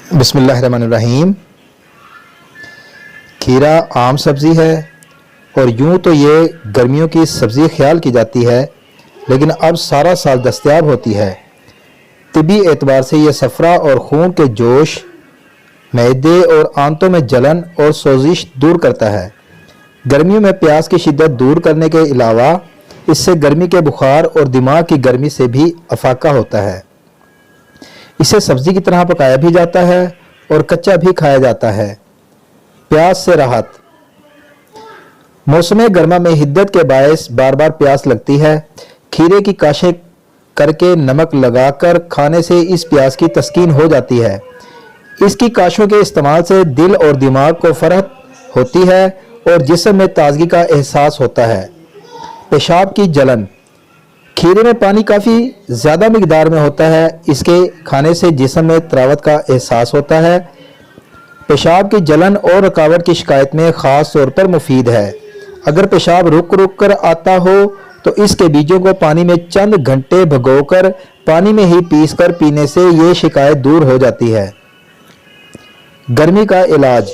बिस्मिल्लाहिर्रहमानिर्रहीम। खीरा आम सब्ज़ी है और यूँ तो ये गर्मियों की सब्ज़ी ख्याल की जाती है, लेकिन अब सारा साल दस्तयाब होती है। तिबी एतबार से ये सफ़रा और खून के जोश, मैदे और आंतों में जलन और सोजिश दूर करता है। गर्मियों में प्यास की शिद्दत दूर करने के अलावा इससे गर्मी के बुखार और दिमाग की गर्मी से भी अफाका होता है। इसे सब्ज़ी की तरह पकाया भी जाता है और कच्चा भी खाया जाता है। प्यास से राहत। मौसम गर्मा में हिद्दत के बायस बार बार प्यास लगती है। खीरे की काशें करके नमक लगाकर खाने से इस प्यास की तस्कीन हो जाती है। इसकी काशों के इस्तेमाल से दिल और दिमाग को फरहत होती है और जिस्म में ताजगी का एहसास होता है। पेशाब की जलन। खीरे में पानी काफ़ी ज़्यादा मिकदार में होता है। इसके खाने से जिस्म में तरावत का एहसास होता है। पेशाब की जलन और रुकावट की शिकायत में ख़ास तौर पर मुफीद है। अगर पेशाब रुक रुक कर आता हो तो इसके बीजों को पानी में चंद घंटे भिगोकर पानी में ही पीसकर पीने से ये शिकायत दूर हो जाती है। गर्मी का इलाज।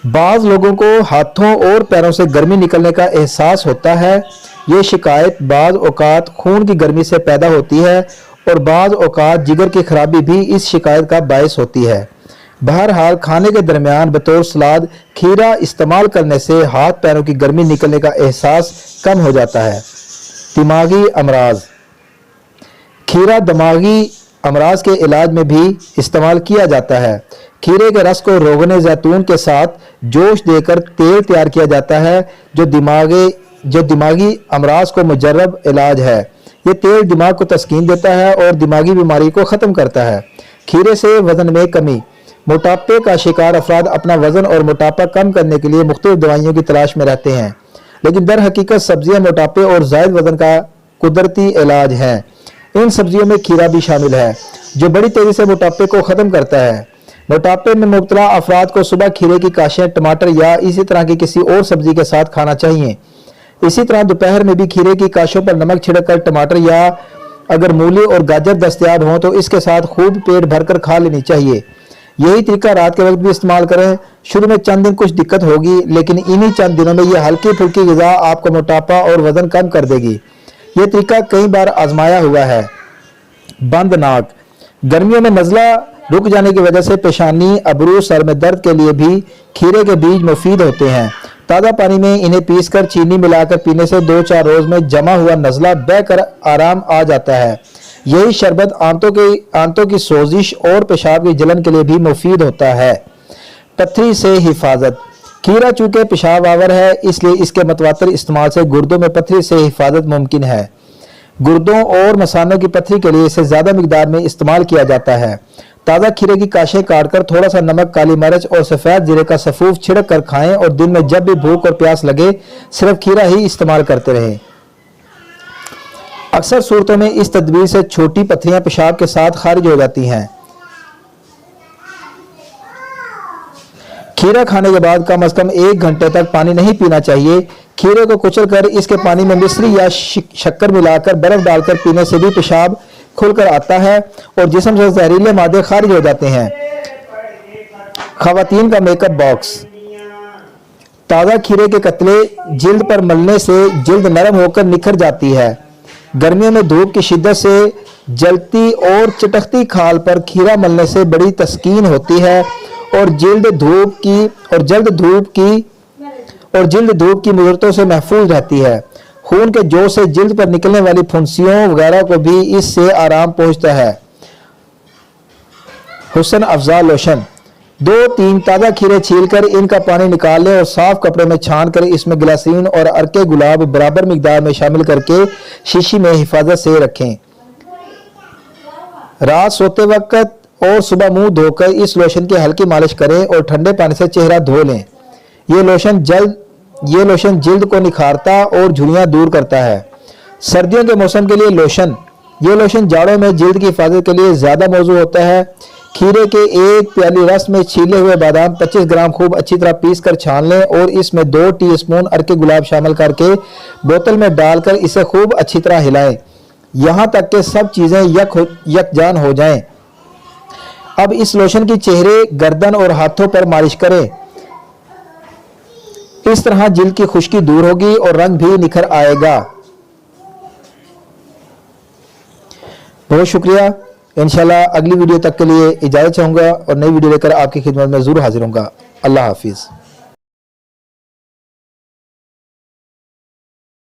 बाज़ लोगों को हाथों और पैरों से गर्मी निकलने का एहसास होता है। ये शिकायत बाज़ औक़ात खून की गर्मी से पैदा होती है और बाज़ औक़ात जिगर की खराबी भी इस शिकायत का बायस होती है। बहरहाल खाने के दरमियान बतौर सलाद खीरा इस्तेमाल करने से हाथ पैरों की गर्मी निकलने का एहसास कम हो जाता है। दिमागी अमराज। खीरा दिमागी अमराज के इलाज में भी इस्तेमाल किया जाता है। खीरे के रस को रोगन जैतून के साथ जोश देकर तेल तैयार किया जाता है जो दिमागी अमराज को मुजर्रब इलाज है। ये तेल दिमाग को तस्कीन देता है और दिमागी बीमारी को ख़त्म करता है। खीरे से वज़न में कमी। मोटापे का शिकार अफराद अपना वज़न और मोटापा कम करने के लिए मुख्तलिफ दवाइयों की तलाश में रहते हैं, लेकिन दर हकीकत सब्जियां मोटापे और ज़ायद वज़न का कुदरती इलाज है। इन सब्जियों में खीरा भी शामिल है जो बड़ी तेज़ी से मोटापे को ख़त्म करता है। मोटापे में मुब्तला अफराद को सुबह खीरे की काशें टमाटर या इसी तरह की किसी और सब्जी के साथ खाना चाहिए। इसी तरह दोपहर में भी खीरे की काशों पर नमक छिड़क कर टमाटर या अगर मूली और गाजर दस्तयाब हों तो इसके साथ खूब पेट भरकर खा लेनी चाहिए। यही तरीका रात के वक्त भी इस्तेमाल करें। शुरू में चंद दिन कुछ दिक्कत होगी, लेकिन इन्हीं चंद दिनों में यह हल्की फुल्की ग़िज़ा आपको मोटापा और वज़न कम कर देगी। यह तरीका कई बार आजमाया हुआ है। बंद नाक। गर्मियों में नज़ला रुक जाने की वजह से पेशानी, अबरू, सर में दर्द के लिए भी खीरे के बीज मुफीद होते हैं। ताज़ा पानी में इन्हें पीसकर चीनी मिलाकर पीने से 2-4 रोज़ में जमा हुआ नज़ला बहकर आराम आ जाता है। यही शरबत आंतों की सोजिश और पेशाब की जलन के लिए भी मुफीद होता है। पथरी से हिफाजत। खीरा चूँकि पेशाब आवर है, इसलिए इसके मतवातर इस्तेमाल से गुर्दों में पथरी से हिफाजत मुमकिन है। गुर्दों और मसानों की पथरी के लिए इसे ज़्यादा मिकदार में इस्तेमाल किया जाता है। ताज़ा खीरे की काशें काटकर थोड़ा सा नमक, काली मिर्च और सफ़ेद जीरे का सफूफ छिड़क कर खाएं और दिन में जब भी भूख और प्यास लगे सिर्फ खीरा ही इस्तेमाल करते रहें। अक्सर सूरतों में इस तदबीर से छोटी पथरियां पेशाब के साथ खारिज हो जाती हैं। खीरा खाने के बाद कम से कम 1 घंटे तक पानी नहीं पीना चाहिए। खीरे को कुचलकर इसके पानी में मिश्री या शक्कर मिलाकर बर्फ डालकर पीने से भी पेशाब खुलकर आता है और जिस्म से जहरीले मादे खारिज हो जाते हैं। खवातीन का मेकअप बॉक्स। ताज़ा खीरे के कतले जिल्द पर मलने से जिल्द नरम होकर निखर जाती है। गर्मियों में धूप की शिद्दत से जलती और चटकती खाल पर खीरा मलने से बड़ी तस्कीन होती है और जल्द धूप की मुज़रतों से महफूज रहती है। खून के जोश से जिल्द पर निकलने वाली फुंसियों वगैरह को भी इससे आराम पहुंचता है। हुस्न अफजा लोशन। 2-3 ताज़ा खीरे छीलकर इनका पानी निकाल लें और साफ कपड़े में छानकर इसमें ग्लिसरीन और अर्के गुलाब बराबर मिकदार में शामिल करके शीशी में हिफाजत से रखें। रात सोते वक्त और सुबह मुंह धोकर इस लोशन की हल्की मालिश करें और ठंडे पानी से चेहरा धो लें। ये लोशन जिल्द को निखारता और झुर्रियाँ दूर करता है। सर्दियों के मौसम के लिए लोशन। ये लोशन जाड़ों में जिल्द की हिफाजत के लिए ज़्यादा मौजू होता है। खीरे के 1 प्याली रस में छीले हुए बादाम 25 ग्राम खूब अच्छी तरह पीस कर छान लें और इसमें 2 टीस्पून अर्के गुलाब शामिल करके बोतल में डालकर इसे खूब अच्छी तरह हिलाएं, यहाँ तक कि सब चीज़ें यकजान हो जाएं। अब इस लोशन की चेहरे, गर्दन और हाथों पर मालिश करें। इस तरह जिल्द की खुश्की दूर होगी और रंग भी निखर आएगा। बहुत शुक्रिया। इंशाल्लाह अगली वीडियो तक के लिए इजाज़त चाहूँगा और नई वीडियो लेकर आपकी खिदमत में ज़रूर हाजिर होऊंगा। अल्लाह हाफिज़।